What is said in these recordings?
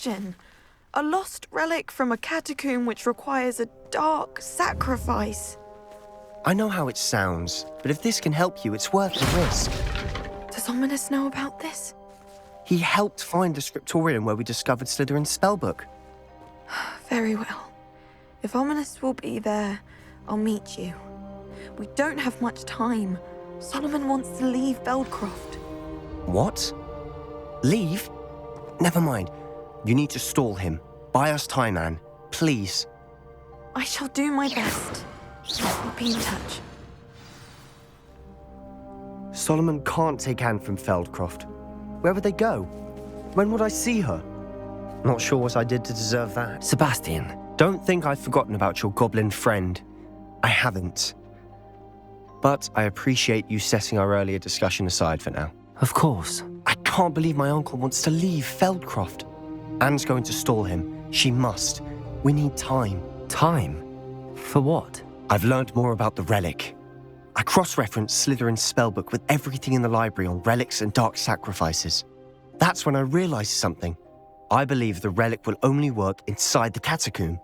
question. A lost relic from a catacomb which requires a dark sacrifice. I know how it sounds, but if this can help you, it's worth the risk. Does Ominous know about this? He helped find the scriptorium where we discovered Slytherin's spellbook. Very well. If Ominous will be there, I'll meet you. We don't have much time. Solomon wants to leave Beldcroft. What? Leave? Never mind. You need to stall him. Buy us time, Anne. Please. I shall do my best. I'll be in touch. Solomon can't take Anne from Feldcroft. Where would they go? When would I see her? Not sure what I did to deserve that. Sebastian. Don't think I've forgotten about your goblin friend. I haven't. But I appreciate you setting our earlier discussion aside for now. Of course. I can't believe my uncle wants to leave Feldcroft. Anne's going to stall him. She must. We need time. Time? For what? I've learned more about the relic. I cross-referenced Slytherin's spellbook with everything in the library on relics and dark sacrifices. That's when I realized something. I believe the relic will only work inside the catacomb.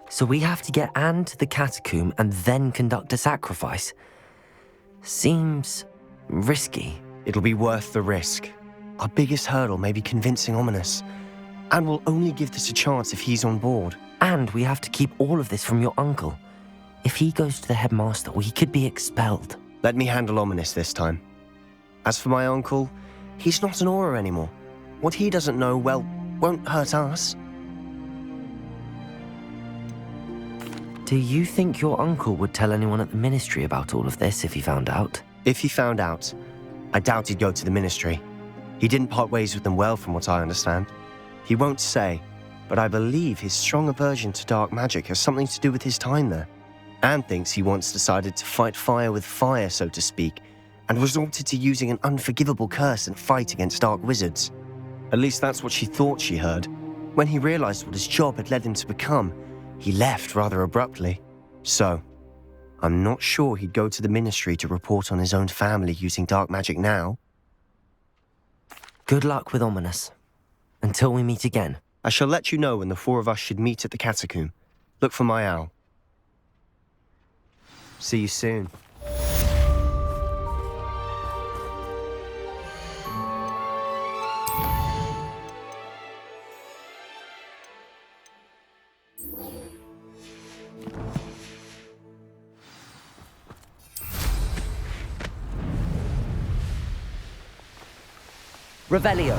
So we have to get Anne to the catacomb and then conduct a sacrifice. Seems risky. It'll be worth the risk. Our biggest hurdle may be convincing Ominous. And we'll only give this a chance if he's on board. And we have to keep all of this from your uncle. If he goes to the headmaster, he could be expelled. Let me handle Ominous this time. As for my uncle, he's not an Auror anymore. What he doesn't know, well, won't hurt us. Do you think your uncle would tell anyone at the ministry about all of this if he found out? If he found out, I doubt he'd go to the ministry. He didn't part ways with them well, from what I understand. He won't say, but I believe his strong aversion to dark magic has something to do with his time there. Anne thinks he once decided to fight fire with fire, so to speak, and resorted to using an unforgivable curse and fight against dark wizards. At least that's what she thought she heard. When he realized what his job had led him to become, he left rather abruptly. So, I'm not sure he'd go to the ministry to report on his own family using dark magic now. Good luck with Ominous. Until we meet again. I shall let you know when the four of us should meet at the catacomb. Look for my owl. See you soon. Revelio.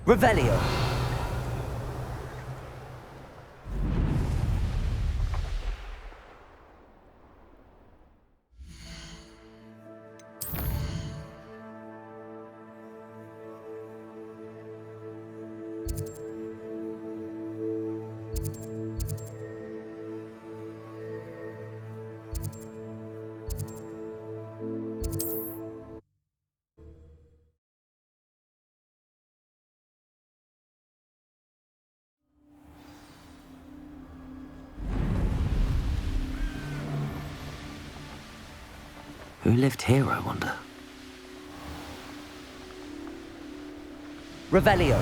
Revelio. Who lived here, I wonder? Revelio.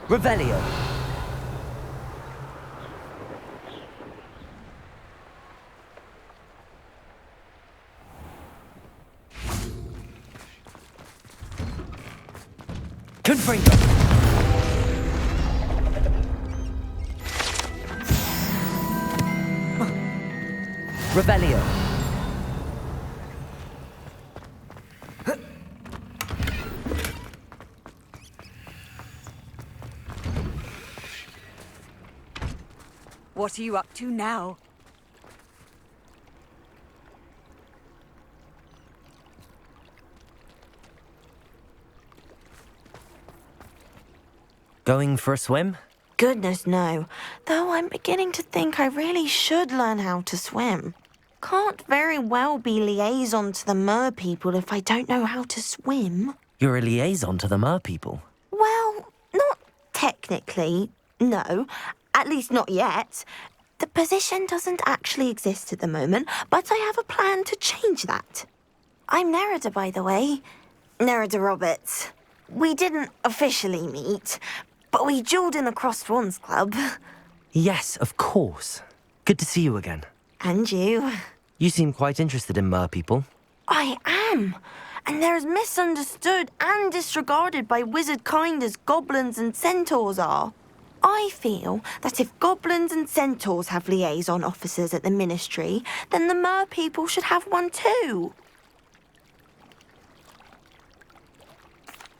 Revelio. Confringo! Rebellio! What are you up to now? Going for a swim? Goodness, no. Though I'm beginning to think I really should learn how to swim. Can't very well be liaison to the mer people if I don't know how to swim. You're a liaison to the mer people. Well, not technically, no. At least not yet. The position doesn't actually exist at the moment, but I have a plan to change that. I'm Nerida, by the way. Nerida Roberts. We didn't officially meet, but we duelled in the Crossed Wands Club. Yes, of course. Good to see you again. And you. You seem quite interested in mer people. I am. And they're as misunderstood and disregarded by wizard kind as goblins and centaurs are. I feel that if goblins and centaurs have liaison officers at the Ministry, then the mer people should have one too.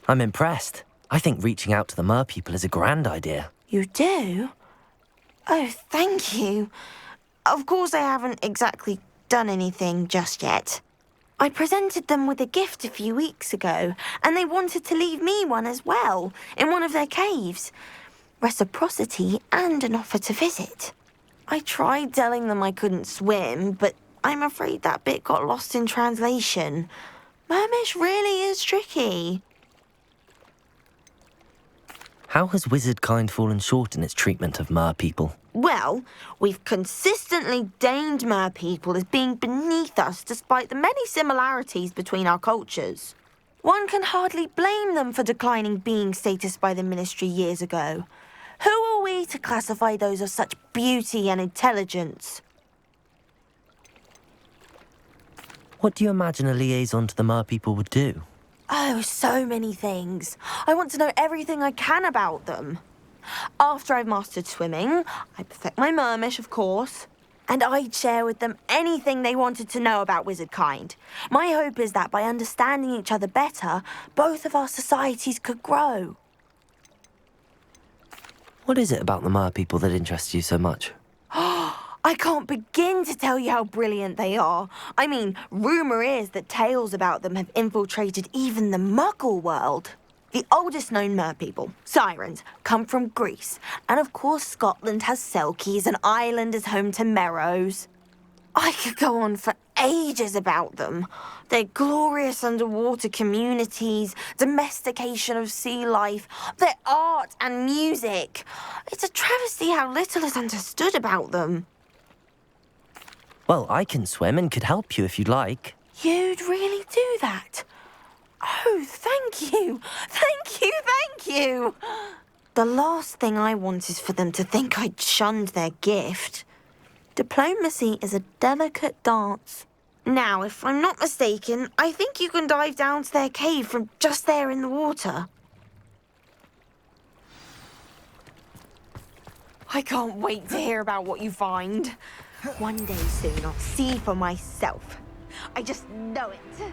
I'm impressed. I think reaching out to the mer people is a grand idea. You do? Oh, thank you. Of course I haven't exactly done anything just yet. I presented them with a gift a few weeks ago, and they wanted to leave me one as well, in one of their caves. Reciprocity and an offer to visit. I tried telling them I couldn't swim, but I'm afraid that bit got lost in translation. Mermish really is tricky. How has wizard kind fallen short in its treatment of mer people? Well, we've consistently deemed mer people as being beneath us despite the many similarities between our cultures. One can hardly blame them for declining being status by the Ministry years ago. Who are we to classify those of such beauty and intelligence? What do you imagine a liaison to the mer people would do? Oh, so many things. I want to know everything I can about them. After I've mastered swimming, I perfect my mermish, of course, and I'd share with them anything they wanted to know about wizard kind. My hope is that by understanding each other better, both of our societies could grow. What is it about the mer people that interests you so much? I can't begin to tell you how brilliant they are. I mean, rumour is that tales about them have infiltrated even the Muggle world. The oldest known mer people, sirens, come from Greece. And of course Scotland has Selkies and Ireland is home to Merrows. I could go on for ages about them. Their glorious underwater communities, domestication of sea life, their art and music. It's a travesty how little is understood about them. Well, I can swim and could help you if you'd like. You'd really do that? Oh, thank you. Thank you, thank you. The last thing I want is for them to think I'd shunned their gift. Diplomacy is a delicate dance. Now, if I'm not mistaken, I think you can dive down to their cave from just there in the water. I can't wait to hear about what you find. One day soon, I'll see for myself. I just know it.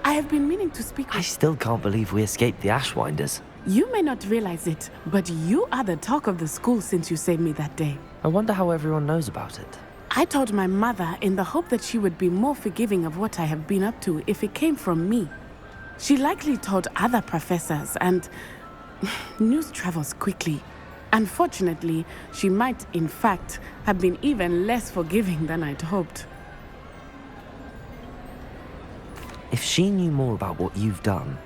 I have been meaning to speak I with... still can't believe we escaped the Ashwinders. You may not realize it, but you are the talk of the school since you saved me that day. I wonder how everyone knows about it. I told my mother in the hope that she would be more forgiving of what I have been up to if it came from me. She likely told other professors, and news travels quickly. Unfortunately, she might, in fact, have been even less forgiving than I'd hoped. If she knew more about what you've done,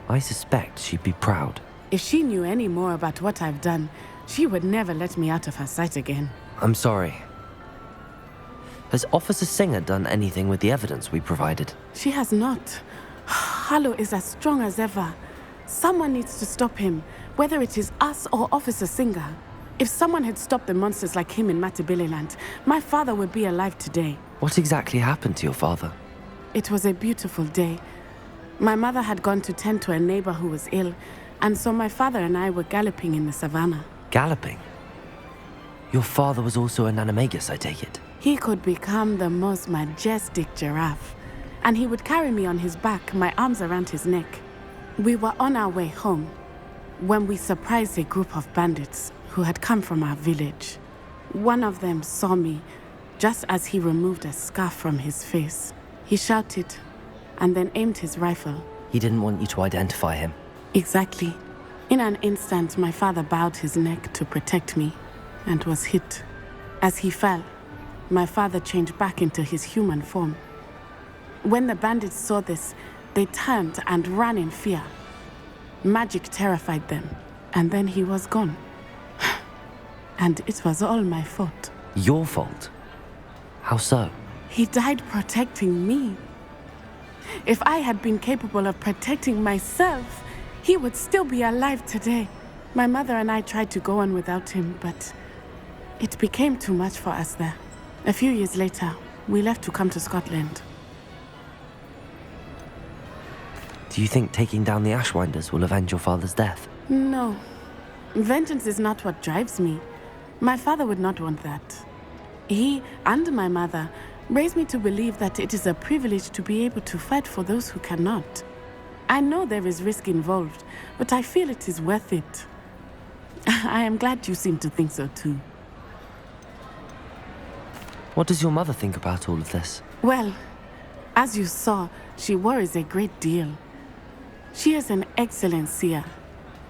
I suspect she'd be proud. If she knew any more about what I've done, she would never let me out of her sight again. I'm sorry. Has Officer Singer done anything with the evidence we provided? She has not. Harlow is as strong as ever. Someone needs to stop him, whether it is us or Officer Singer. If someone had stopped the monsters like him in Matabeleland, my father would be alive today. What exactly happened to your father? It was a beautiful day. My mother had gone to tend to a neighbor who was ill, and so my father and I were galloping in the savannah. Galloping? Your father was also an animagus, I take it? He could become the most majestic giraffe, and he would carry me on his back, my arms around his neck. We were on our way home when we surprised a group of bandits who had come from our village. One of them saw me just as he removed a scarf from his face. He shouted and then aimed his rifle. He didn't want you to identify him. Exactly. In an instant, my father bowed his neck to protect me and was hit. As he fell, my father changed back into his human form. When the bandits saw this, they turned and ran in fear. Magic terrified them, and then he was gone. And it was all my fault. Your fault? How so? He died protecting me. If I had been capable of protecting myself, he would still be alive today. My mother and I tried to go on without him, but it became too much for us there. A few years later, we left to come to Scotland. Do you think taking down the Ashwinders will avenge your father's death? No. Vengeance is not what drives me. My father would not want that. He and my mother raised me to believe that it is a privilege to be able to fight for those who cannot. I know there is risk involved, but I feel it is worth it. I am glad you seem to think so too. What does your mother think about all of this? Well, as you saw, she worries a great deal. She is an excellent seer,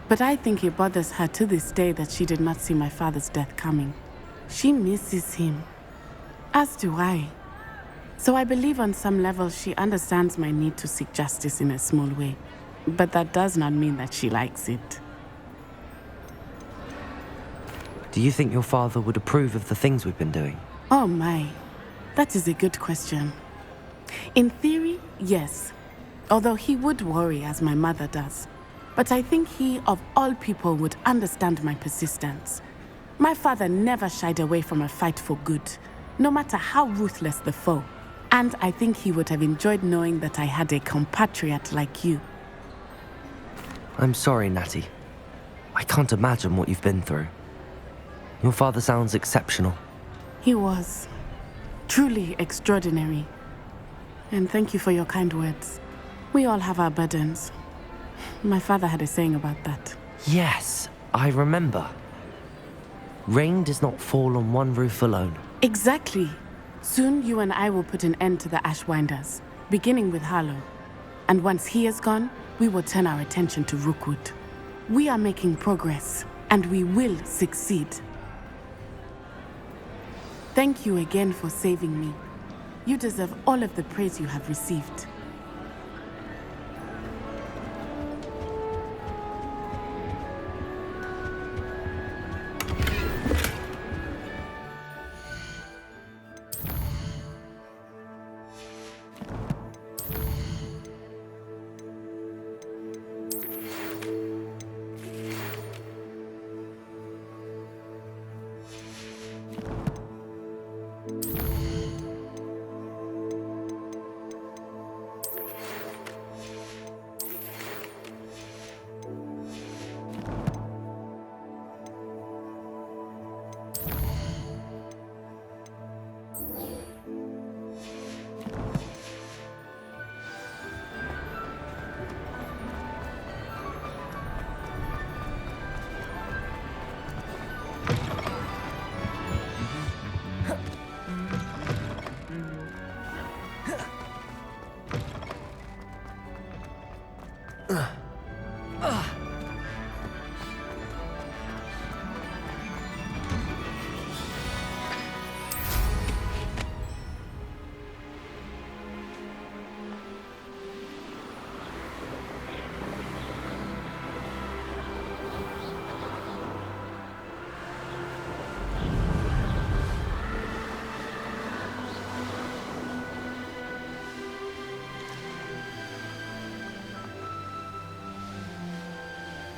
but I think it bothers her to this day that she did not see my father's death coming. She misses him, as do I. So I believe on some level she understands my need to seek justice in a small way, but that does not mean that she likes it. Do you think your father would approve of the things we've been doing? Oh my, that is a good question. In theory, yes. Although he would worry as my mother does. But I think he, of all people, would understand my persistence. My father never shied away from a fight for good, no matter how ruthless the foe. And I think he would have enjoyed knowing that I had a compatriot like you. I'm sorry, Natty. I can't imagine what you've been through. Your father sounds exceptional. He was truly extraordinary. And thank you for your kind words. We all have our burdens. My father had a saying about that. Yes, I remember. Rain does not fall on one roof alone. Exactly. Soon you and I will put an end to the Ashwinders, beginning with Harlow. And once he is gone, we will turn our attention to Rookwood. We are making progress, and we will succeed. Thank you again for saving me. You deserve all of the praise you have received.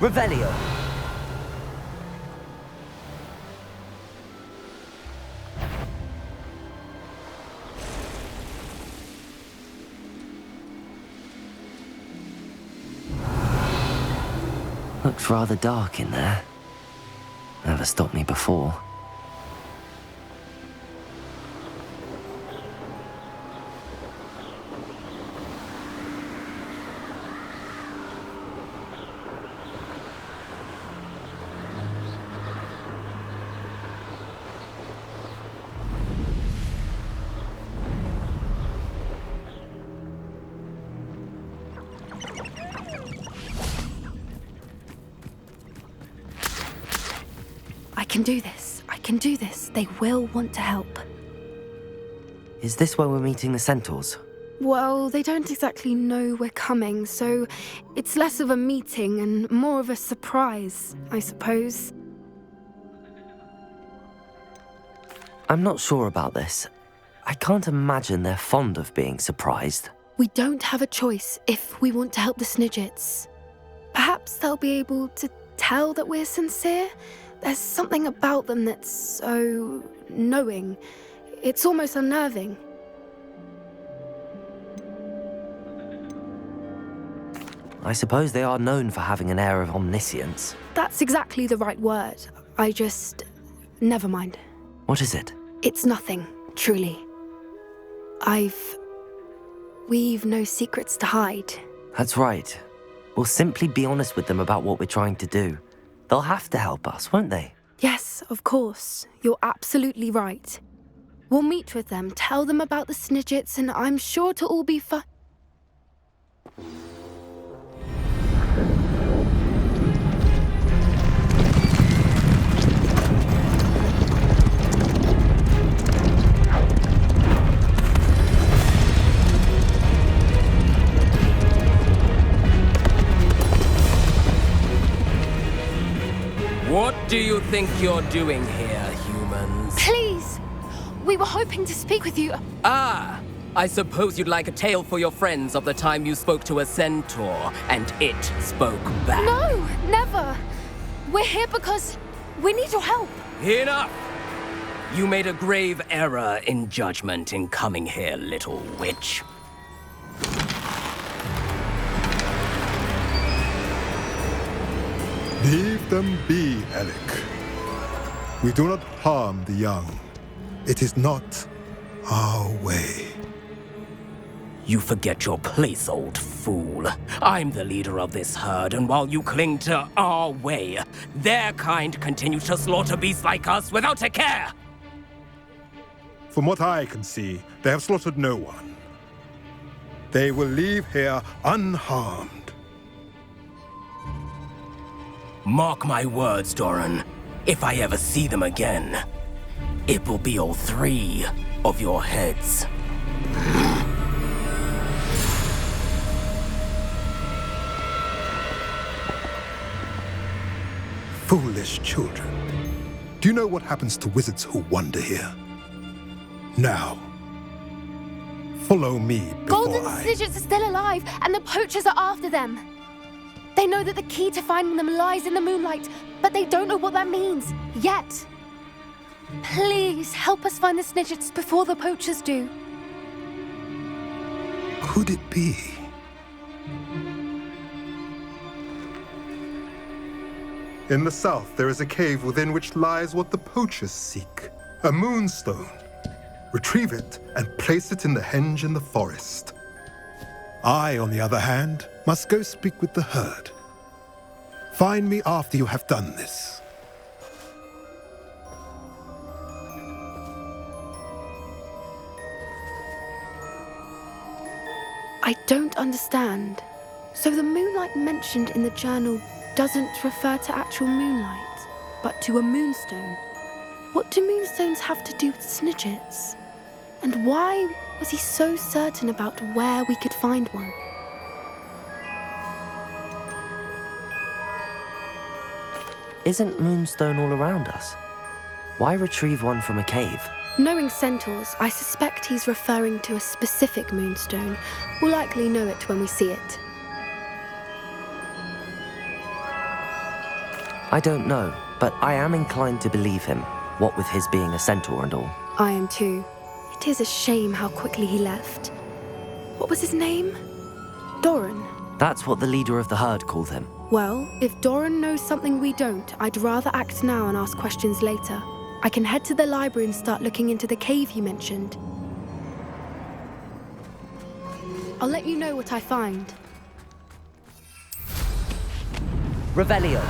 Revelio. Looks rather dark in there. Never stopped me before. I can do this. I can do this. They will want to help. Is this where we're meeting the centaurs? Well, they don't exactly know we're coming, so it's less of a meeting and more of a surprise, I suppose. I'm not sure about this. I can't imagine they're fond of being surprised. We don't have a choice if we want to help the Snidgets. Perhaps they'll be able to tell that we're sincere. There's something about them that's so knowing. It's almost unnerving. I suppose they are known for having an air of omniscience. That's exactly the right word. Never mind. What is it? It's nothing, truly. We've no secrets to hide. That's right. We'll simply be honest with them about what we're trying to do. They'll have to help us, won't they? Yes, of course. You're absolutely right. We'll meet with them, tell them about the Snidgets, and I'm sure it'll all be fun. What do you think you're doing here, humans? Please! We were hoping to speak with you. Ah! I suppose you'd like a tale for your friends of the time you spoke to a centaur, and it spoke back. No, never. We're here because we need your help. Enough! You made a grave error in judgment in coming here, little witch. Leave them be, Alec. We do not harm the young. It is not our way. You forget your place, old fool. I'm the leader of this herd, and while you cling to our way, their kind continue to slaughter beasts like us without a care! From what I can see, they have slaughtered no one. They will leave here unharmed. Mark my words, Doran. If I ever see them again, it will be all 3 of your heads. Foolish children. Do you know what happens to wizards who wander here? Now, follow me before Golden Snidgets are still alive, and the poachers are after them. They know that the key to finding them lies in the moonlight, but they don't know what that means, yet. Please, help us find the Snidgets before the poachers do. Could it be? In the south, there is a cave within which lies what the poachers seek. A moonstone. Retrieve it and place it in the henge in the forest. I, on the other hand, must go speak with the herd. Find me after you have done this. I don't understand. So the moonlight mentioned in the journal doesn't refer to actual moonlight, but to a moonstone. What do moonstones have to do with Snidgets? And why was he so certain about where we could find one? Isn't Moonstone all around us? Why retrieve one from a cave? Knowing centaurs, I suspect he's referring to a specific moonstone. We'll likely know it when we see it. I don't know, but I am inclined to believe him, what with his being a centaur and all. I am too. It is a shame how quickly he left. What was his name? Doran. That's what the leader of the herd called him. Well, if Doran knows something we don't, I'd rather act now and ask questions later. I can head to the library and start looking into the cave you mentioned. I'll let you know what I find. Revelio.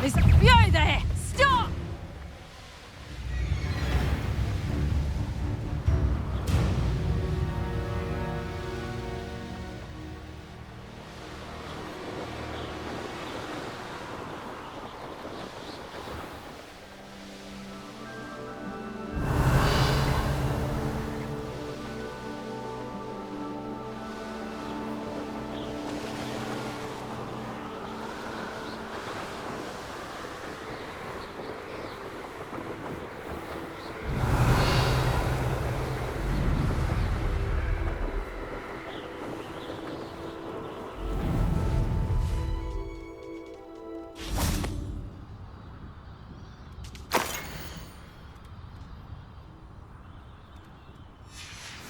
There's a few there! Stop!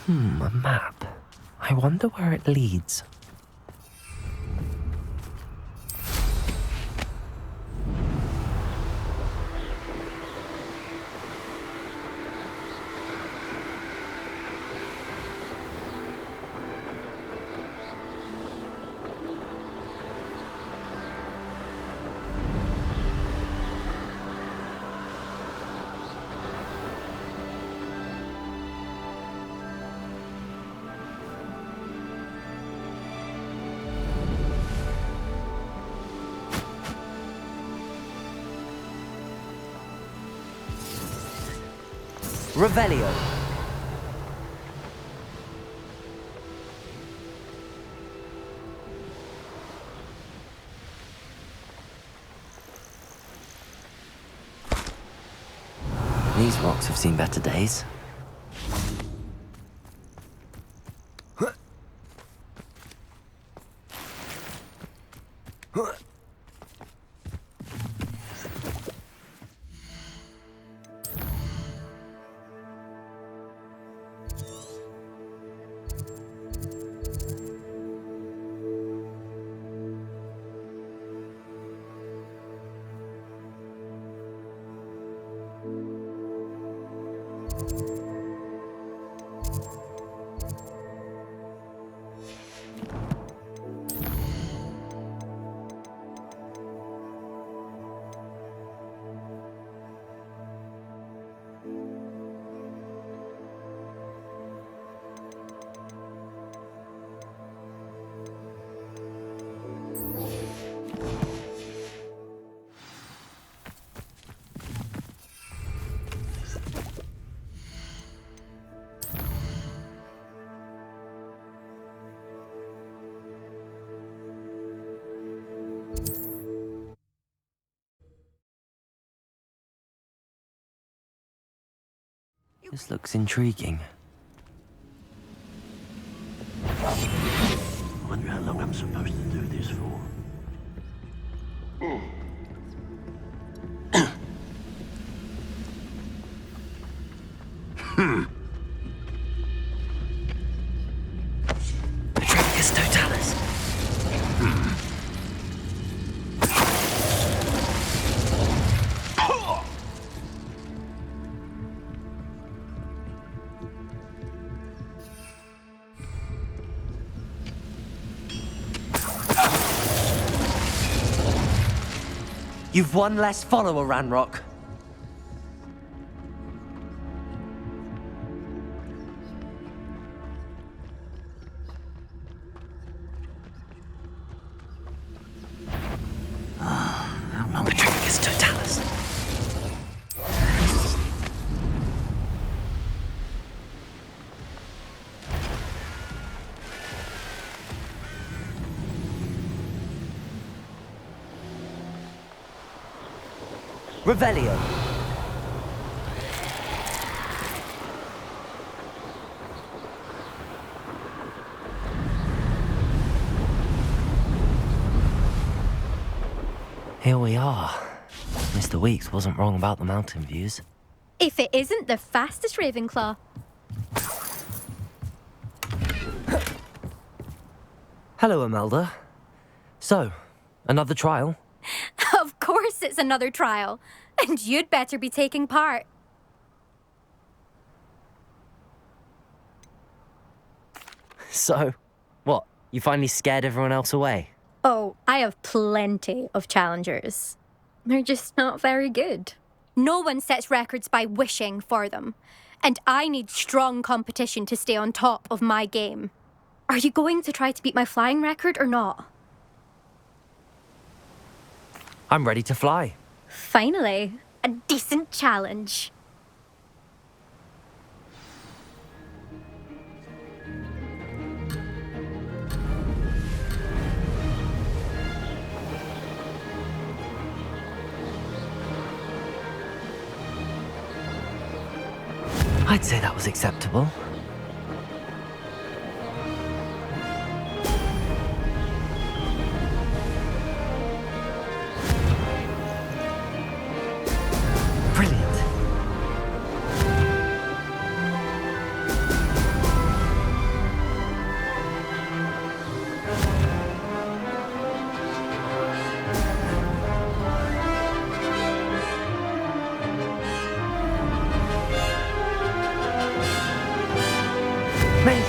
A map. I wonder where it leads. Revelio. These rocks have seen better days. This looks intriguing. Wonder how long I've I'm supposed to do this for? Petricus Totalis. You've one less follower, Ranrock. How long? Petricus Totalis. Revelio. Here we are. Mr. Weeks wasn't wrong about the mountain views. If it isn't the fastest Ravenclaw. Hello, Imelda. So, another trial? Of course it's another trial. And you'd better be taking part. So, what? You finally scared everyone else away? Oh, I have plenty of challengers. They're just not very good. No one sets records by wishing for them. And I need strong competition to stay on top of my game. Are you going to try to beat my flying record or not? I'm ready to fly. Finally, a decent challenge. I'd say that was acceptable. Brilliant. Made it.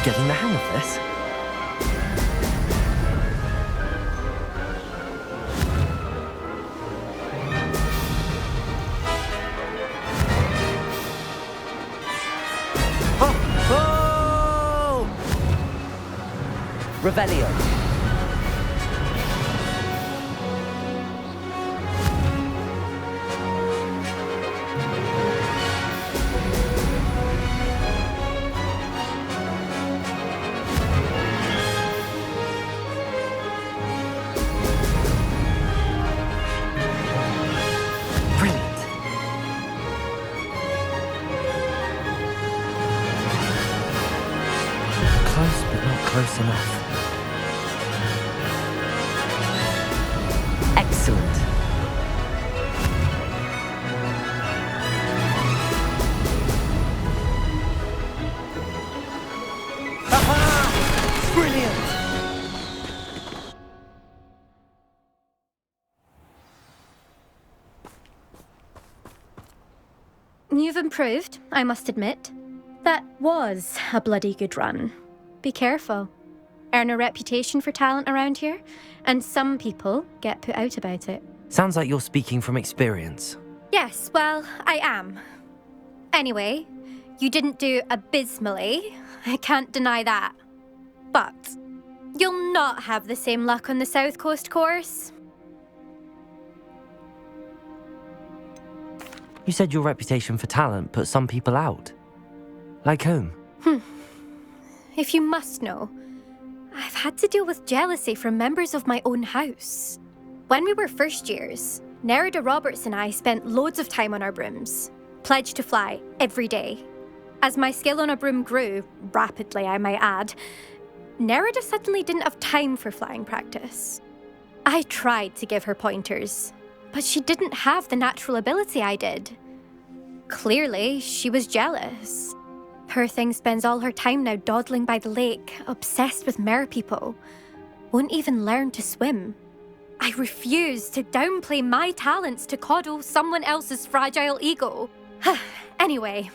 Getting the hang of this. Oh! Oh! Revelio. Brilliant. Close, but not close enough. Excellent. Aha! Brilliant. You've improved, I must admit. That was a bloody good run. Be careful. Earn a reputation for talent around here, and some people get put out about it. Sounds like you're speaking from experience. Yes, well, I am. Anyway, you didn't do abysmally. I can't deny that. But you'll not have the same luck on the South Coast course. You said your reputation for talent put some people out. Like whom? If you must know, I've had to deal with jealousy from members of my own house. When we were first years, Nerida Roberts and I spent loads of time on our brooms, pledged to fly every day. As my skill on a broom grew, rapidly I might add, Nerida suddenly didn't have time for flying practice. I tried to give her pointers, but she didn't have the natural ability I did. Clearly, she was jealous. Poor thing spends all her time now dawdling by the lake, obsessed with merpeople. Won't even learn to swim. I refuse to downplay my talents to coddle someone else's fragile ego. Anyway,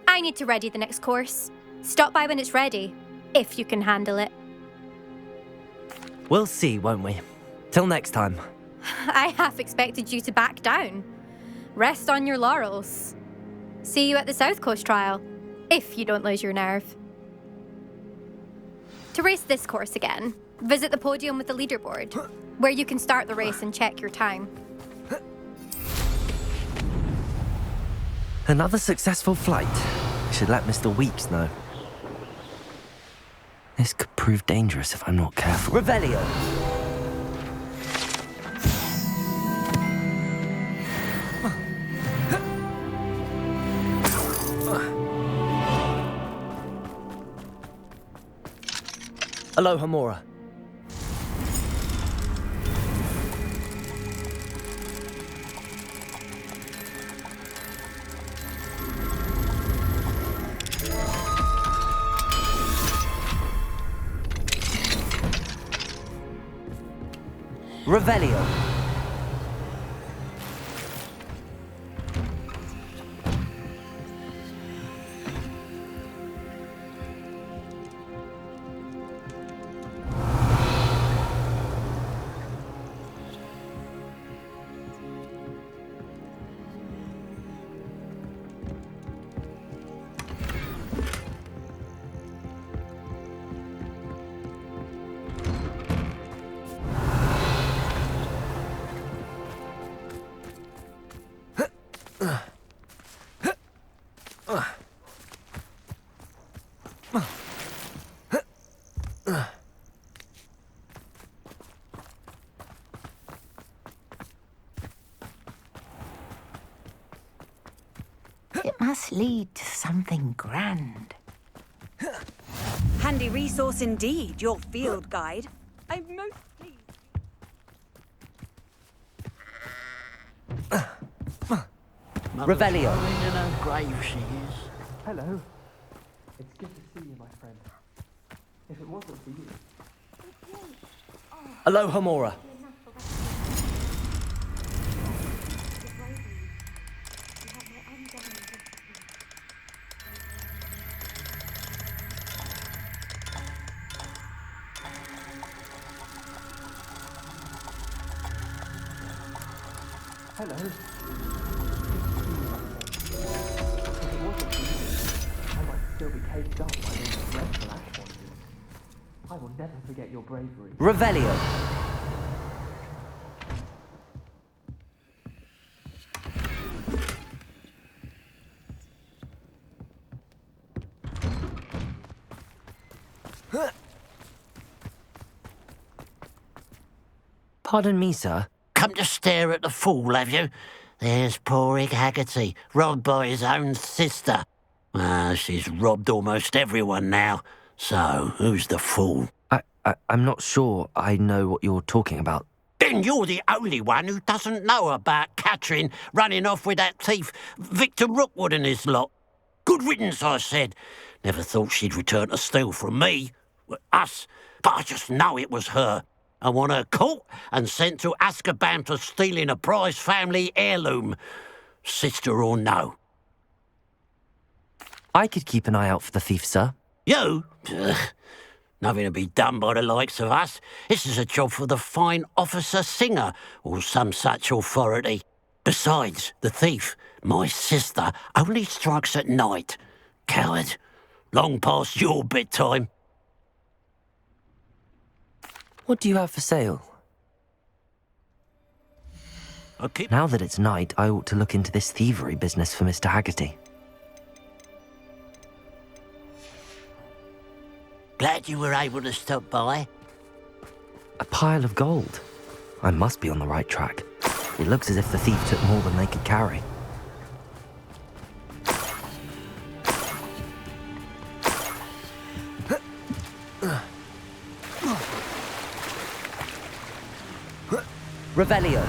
I need to ready the next course. Stop by when it's ready, if you can handle it. We'll see, won't we? Till next time. I half expected you to back down. Rest on your laurels. See you at the South Coast trial, if you don't lose your nerve. To race this course again, visit the podium with the leaderboard, where you can start the race and check your time. Another successful flight. I should let Mr. Weeks know. This could prove dangerous if I'm not careful. Revelio! Aloha Mora. Revelio. It must lead to something grand. Handy resource indeed, your field guide. I'm most pleased. Revelio. In her grave she is. Hello. It's good to see you, my friend. If it wasn't for you... Aloha Mora. Hello. If it wasn't for you, I might still be caged up by those dreadful ash monsters. I will never forget your bravery. Revelio. Pardon me, sir. Come to stare at the fool, have you? There's poor Ig Haggerty, robbed by his own sister. She's robbed almost everyone now. So, who's the fool? I'm not sure I know what you're talking about. Then you're the only one who doesn't know about Catherine running off with that thief Victor Rookwood and his lot. Good riddance, I said. Never thought she'd return to steal from me, us, but I just know it was her. I want her caught and sent to Azkaban for stealing a prize family heirloom. Sister or no. I could keep an eye out for the thief, sir. You? Ugh. Nothing to be done by the likes of us. This is a job for the fine officer Singer, or some such authority. Besides, the thief, my sister, only strikes at night. Coward. Long past your bedtime. What do you have for sale? Okay. Now that it's night, I ought to look into this thievery business for Mr. Haggerty. Glad you were able to stop by. A pile of gold. I must be on the right track. It looks as if the thief took more than they could carry. Revelio.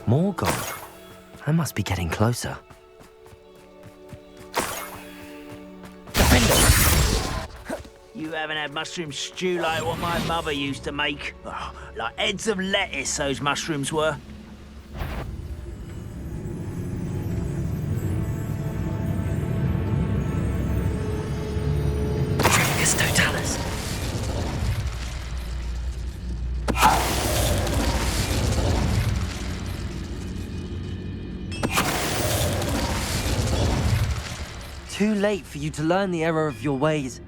More gold. I must be getting closer. You haven't had mushroom stew like what my mother used to make. Oh, like heads of lettuce, those mushrooms were. Trifficus totalis. Too late for you to learn the error of your ways.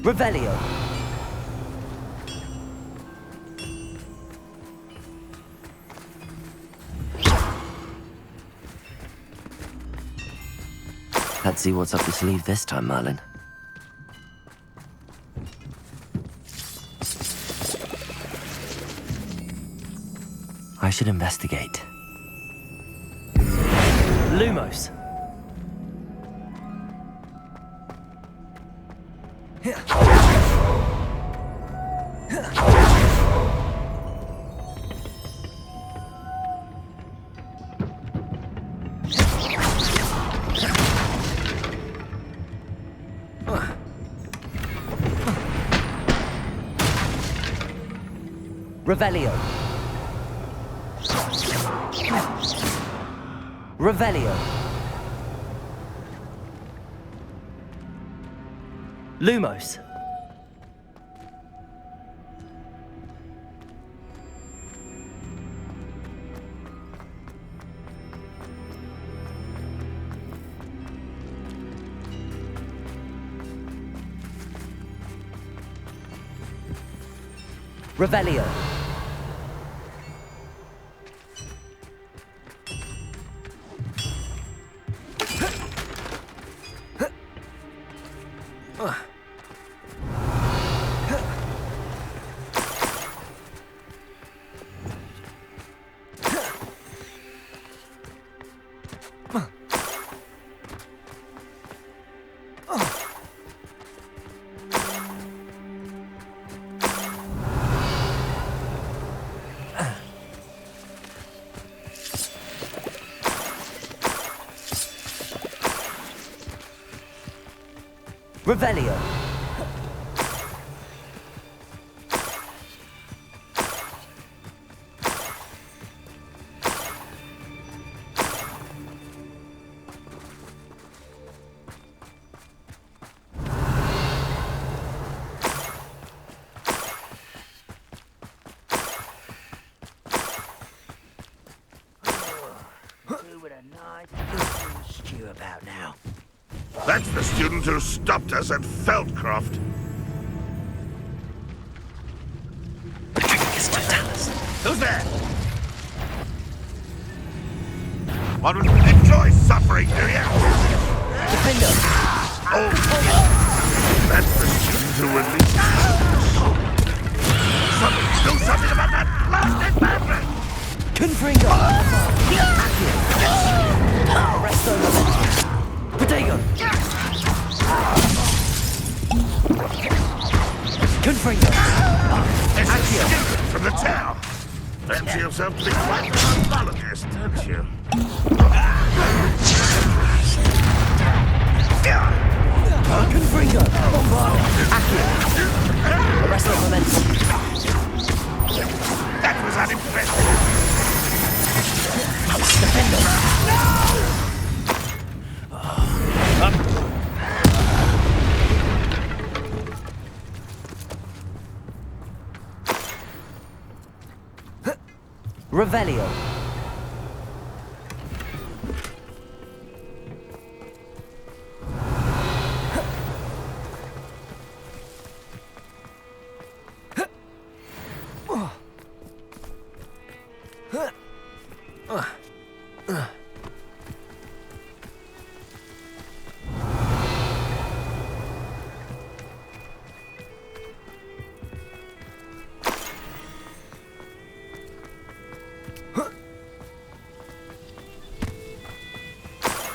Revelio. Let's see what's up your sleeve this time, Merlin. I should investigate. Lumos. Revelio. Revelio. Lumos. Revelio. Revelio. Stew about now. That's the student who stopped us at Feldcroft. Who's there? One would enjoy suffering, do you? Defender. Oh, that's the student who released. Somebody do something about that blasted madman! Confringo. Resto Momentum. Protego. Confringo. It's a student from the town. Fancy yourself being like a pathologist, don't you? Confringo. Bombard. Accio. Resto Momentum. That was unimpressive. Revelio.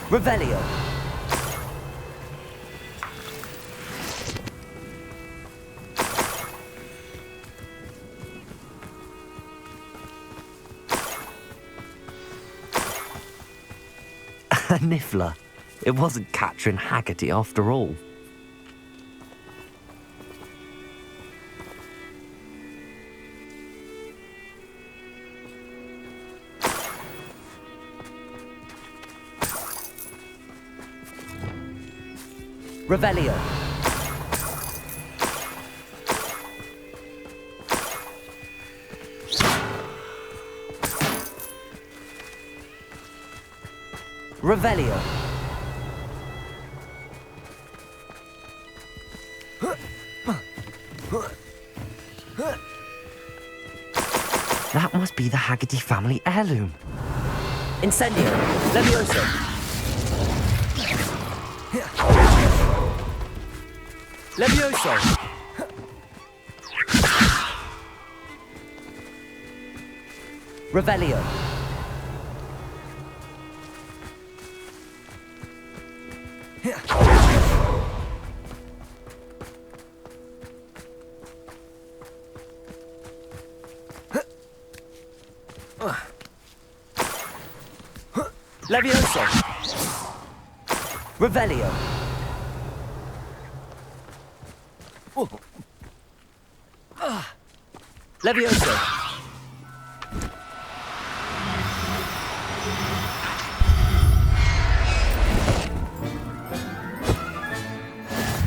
Revelio. A niffler. It wasn't Catherine Haggerty after all. Revelio. Revelio. That must be the Haggerty family heirloom. Incendio. Levioso. Levioso! Revelio. Levioso! Revelio. Levioso.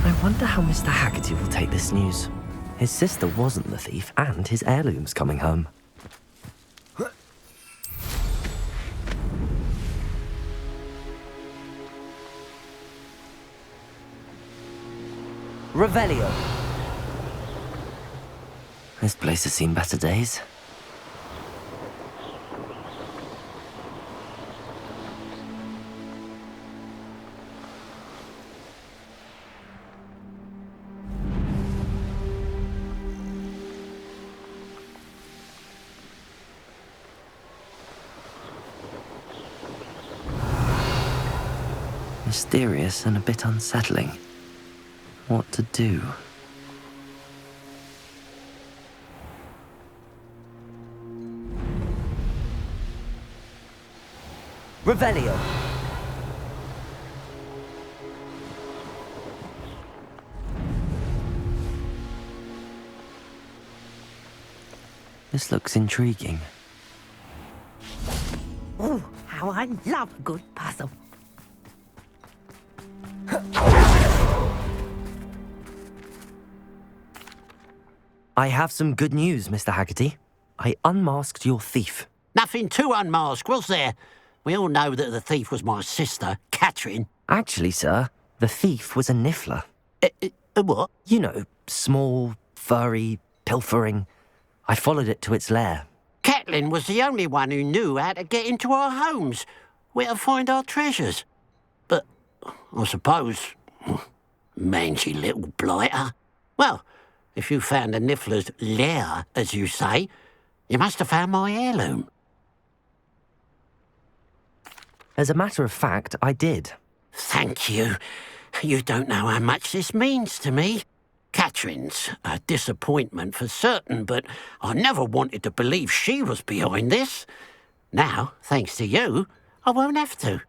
I wonder how Mr. Haggerty will take this news. His sister wasn't the thief, and his heirloom's coming home. Revelio. This place has seen better days. Mysterious and a bit unsettling. What to do? Revelio. This looks intriguing. Oh, how I love a good puzzle. I have some good news, Mr. Haggerty. I unmasked your thief. Nothing to unmask, was there? We all know that the thief was my sister, Catherine. Actually, sir, the thief was a niffler. What? You know, small, furry, pilfering. I followed it to its lair. Catelyn was the only one who knew how to get into our homes, where to find our treasures. But I suppose, mangy little blighter. Well, if you found the niffler's lair, as you say, you must have found my heirloom. As a matter of fact, I did. Thank you. You don't know how much this means to me. Catherine's a disappointment for certain, but I never wanted to believe she was behind this. Now, thanks to you, I won't have to.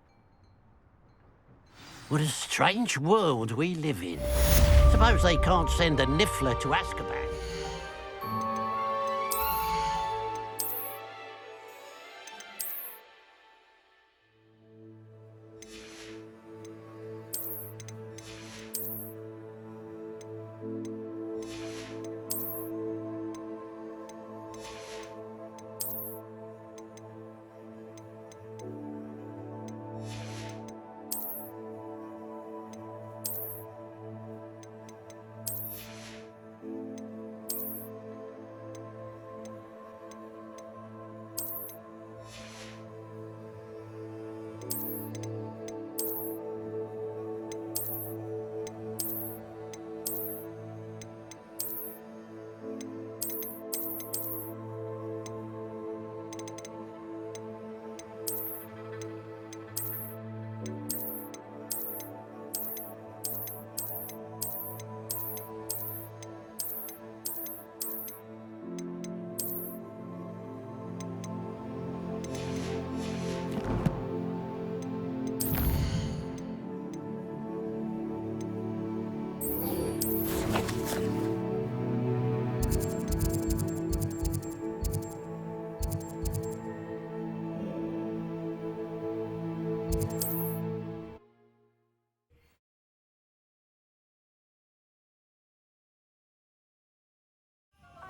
What a strange world we live in. Suppose they can't send a niffler to Azkaban.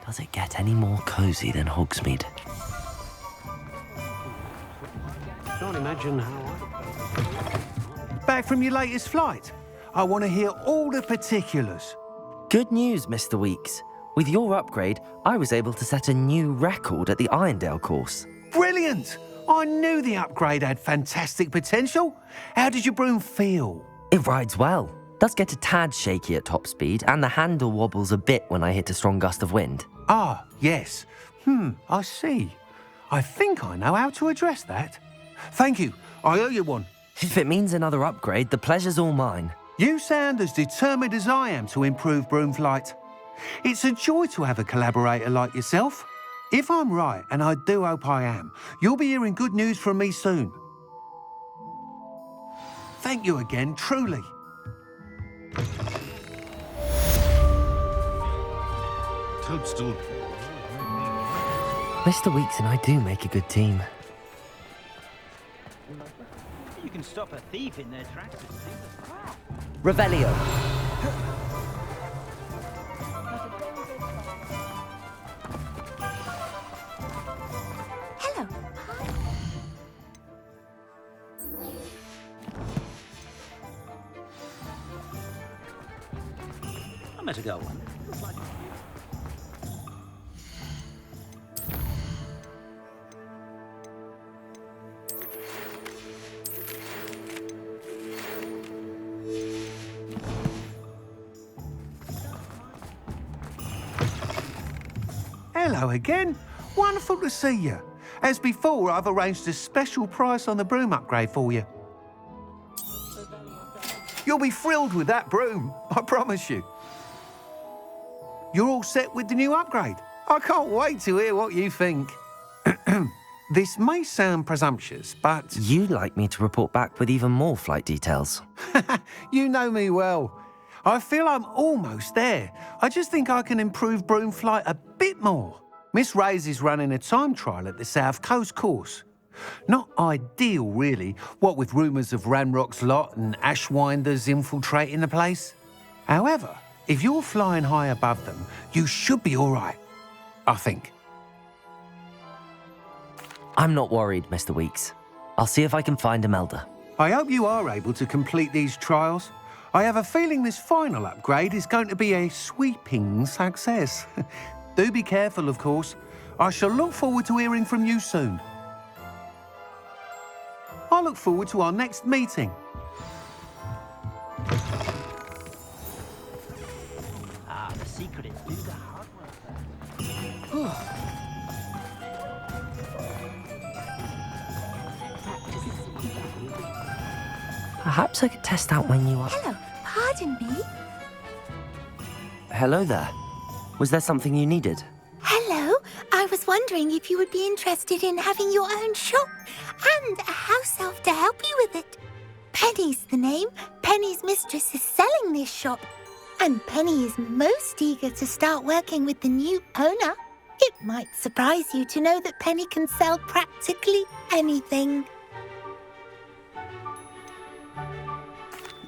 Does it get any more cozy than Hogsmeade? Can't imagine how Back from your latest flight? I want to hear all the particulars. Good news, Mr. Weeks. With your upgrade, I was able to set a new record at the Irondale course. Brilliant! I knew the upgrade had fantastic potential. How did your broom feel? It rides well. Does get a tad shaky at top speed, and the handle wobbles a bit when I hit a strong gust of wind. Ah, yes. I see. I think I know how to address that. Thank you. I owe you one. If it means another upgrade, the pleasure's all mine. You sound as determined as I am to improve broom flight. It's a joy to have a collaborator like yourself. If I'm right, and I do hope I am, you'll be hearing good news from me soon. Thank you again, truly. Toadstool. Mr. Weeks and I do make a good team. You can stop a thief in their tracks. Revelio. Hello. I met a girl one. Hello again. Wonderful to see you. As before, I've arranged a special price on the broom upgrade for you. You'll be thrilled with that broom, I promise you. You're all set with the new upgrade. I can't wait to hear what you think. This may sound presumptuous, but... You'd like me to report back with even more flight details. You know me well. I feel I'm almost there. I just think I can improve broom flight a bit more. Miss Ray's is running a time trial at the South Coast course. Not ideal, really, what with rumours of Ranrock's lot and Ashwinders infiltrating the place. However, if you're flying high above them, you should be all right, I think. I'm not worried, Mr. Weeks. I'll see if I can find Imelda. I hope you are able to complete these trials. I have a feeling this final upgrade is going to be a sweeping success. Do be careful, of course. I shall look forward to hearing from you soon. I look forward to our next meeting. Ah, the secret is do the hard work. Perhaps I could test out my new Hello, pardon me. Hello there. Was there something you needed? Hello, I was wondering if you would be interested in having your own shop and a house elf to help you with it. Penny's the name. Penny's mistress is selling this shop, and Penny is most eager to start working with the new owner. It might surprise you to know that Penny can sell practically anything.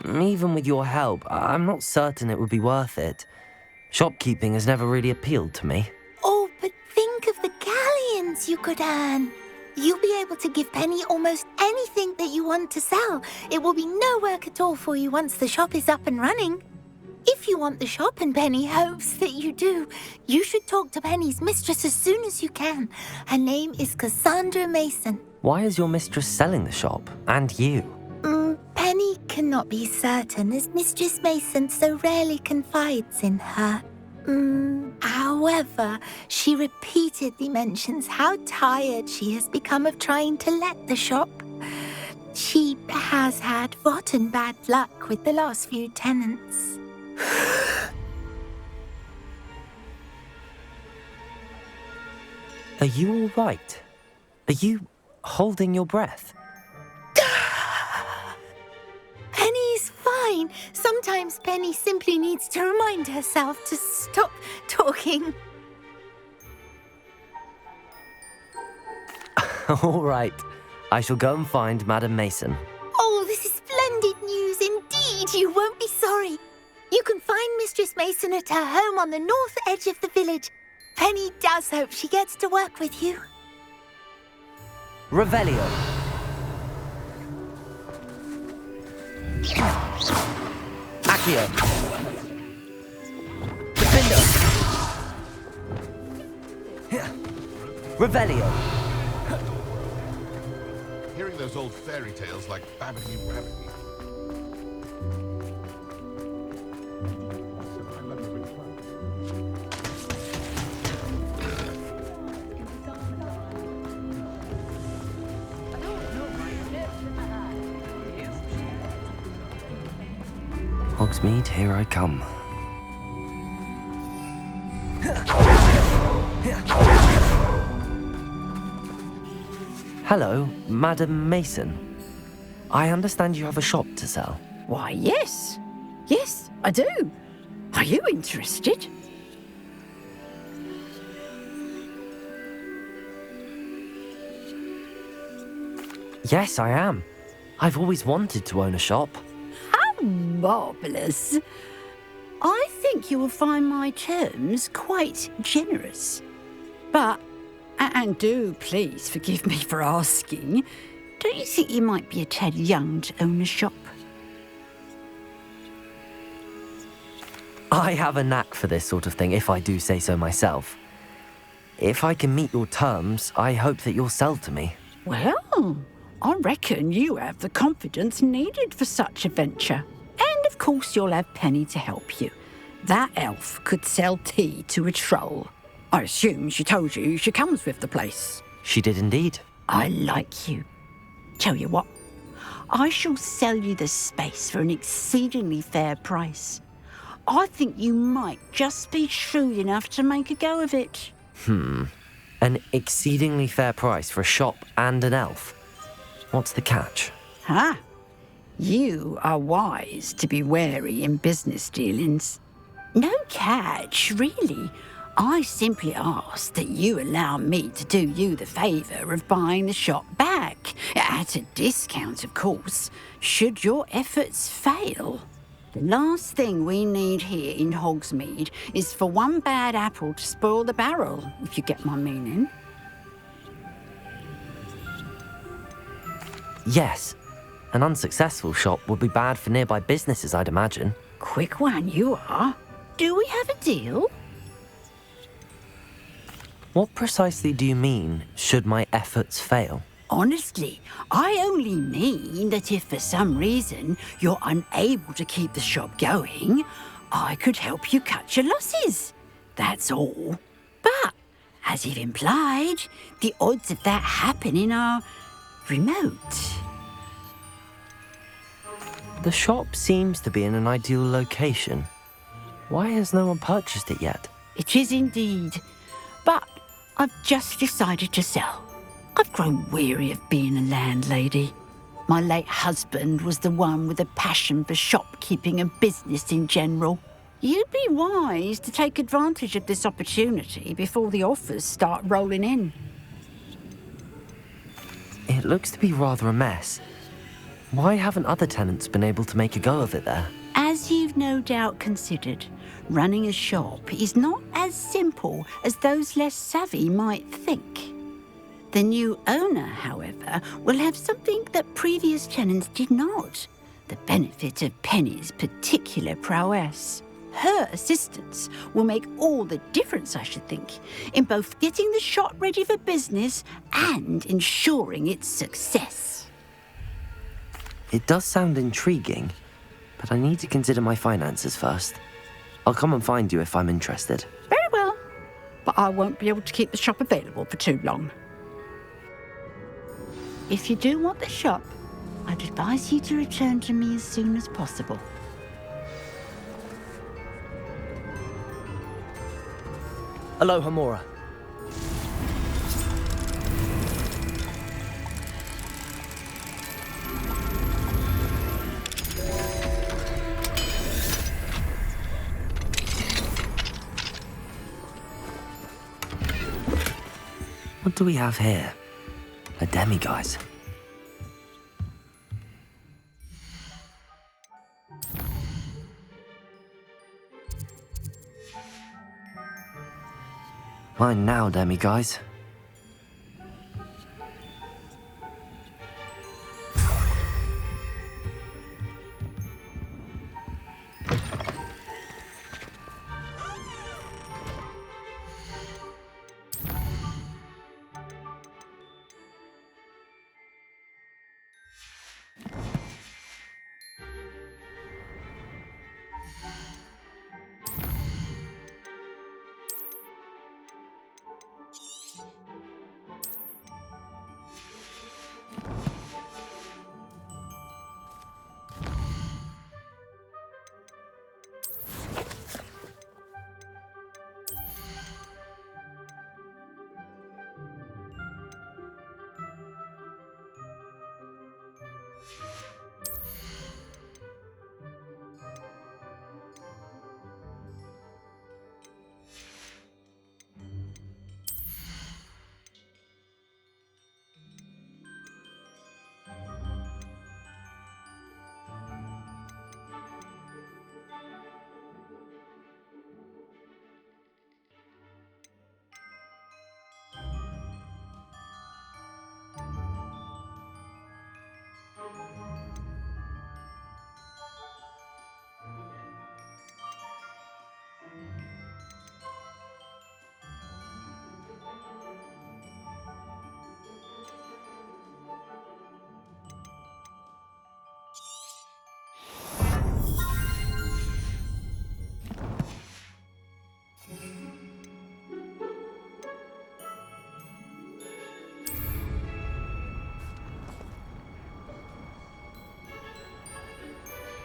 Even with your help, I'm not certain it would be worth it. Shopkeeping has never really appealed to me. Oh, but think of the galleons you could earn. You'll be able to give Penny almost anything that you want to sell. It will be no work at all for you once the shop is up and running. If you want the shop and Penny hopes that you do, you should talk to Penny's mistress as soon as you can. Her name is Cassandra Mason. Why is your mistress selling the shop, and you? Penny cannot be certain, as Mistress Mason so rarely confides in her. However, she repeatedly mentions how tired she has become of trying to let the shop. She has had rotten bad luck with the last few tenants. Are you all right? Are you holding your breath? Penny's fine. Sometimes Penny simply needs to remind herself to stop talking. All right. I shall go and find Madam Mason. Oh, this is splendid news indeed. You won't be sorry. You can find Mistress Mason at her home on the north edge of the village. Penny does hope she gets to work with you. Revelio. Accio. Defender. Revelio. Hearing those old fairy tales like Babbity Rabbity. Hogsmeade, here I come. Hello, Madam Mason. I understand you have a shop to sell. Why, yes. Yes, I do. Are you interested? Yes, I am. I've always wanted to own a shop. How marvellous. I think you will find my terms quite generous. But, and do please forgive me for asking, don't you think you might be a tad young to own a shop? I have a knack for this sort of thing, if I do say so myself. If I can meet your terms, I hope that you'll sell to me. Well, I reckon you have the confidence needed for such a venture. And of course you'll have Penny to help you. That elf could sell tea to a troll. I assume she told you she comes with the place. She did indeed. I like you. Tell you what, I shall sell you the space for an exceedingly fair price. I think you might just be shrewd enough to make a go of it. An exceedingly fair price for a shop and an elf. What's the catch? Huh? You are wise to be wary in business dealings. No catch, really. I simply ask that you allow me to do you the favour of buying the shop back, at a discount, of course, should your efforts fail. The last thing we need here in Hogsmeade is for one bad apple to spoil the barrel, if you get my meaning. Yes. An unsuccessful shop would be bad for nearby businesses, I'd imagine. Quick one, you are. Do we have a deal? What precisely do you mean, should my efforts fail? Honestly, I only mean that if for some reason you're unable to keep the shop going, I could help you cut your losses. That's all. But, as you've implied, the odds of that happening are remote. The shop seems to be in an ideal location. Why has no one purchased it yet? It is indeed. But I've just decided to sell. I've grown weary of being a landlady. My late husband was the one with a passion for shopkeeping and business in general. You'd be wise to take advantage of this opportunity before the offers start rolling in. It looks to be rather a mess. Why haven't other tenants been able to make a go of it there? As you've no doubt considered, running a shop is not as simple as those less savvy might think. The new owner, however, will have something that previous tenants did not. The benefit of Penny's particular prowess. Her assistance will make all the difference, I should think, in both getting the shop ready for business and ensuring its success. It does sound intriguing, but I need to consider my finances first. I'll come and find you if I'm interested. Very well, but I won't be able to keep the shop available for too long. If you do want the shop, I'd advise you to return to me as soon as possible. Aloha, Mora. What do we have here? A demiguise. Mine now, demiguise.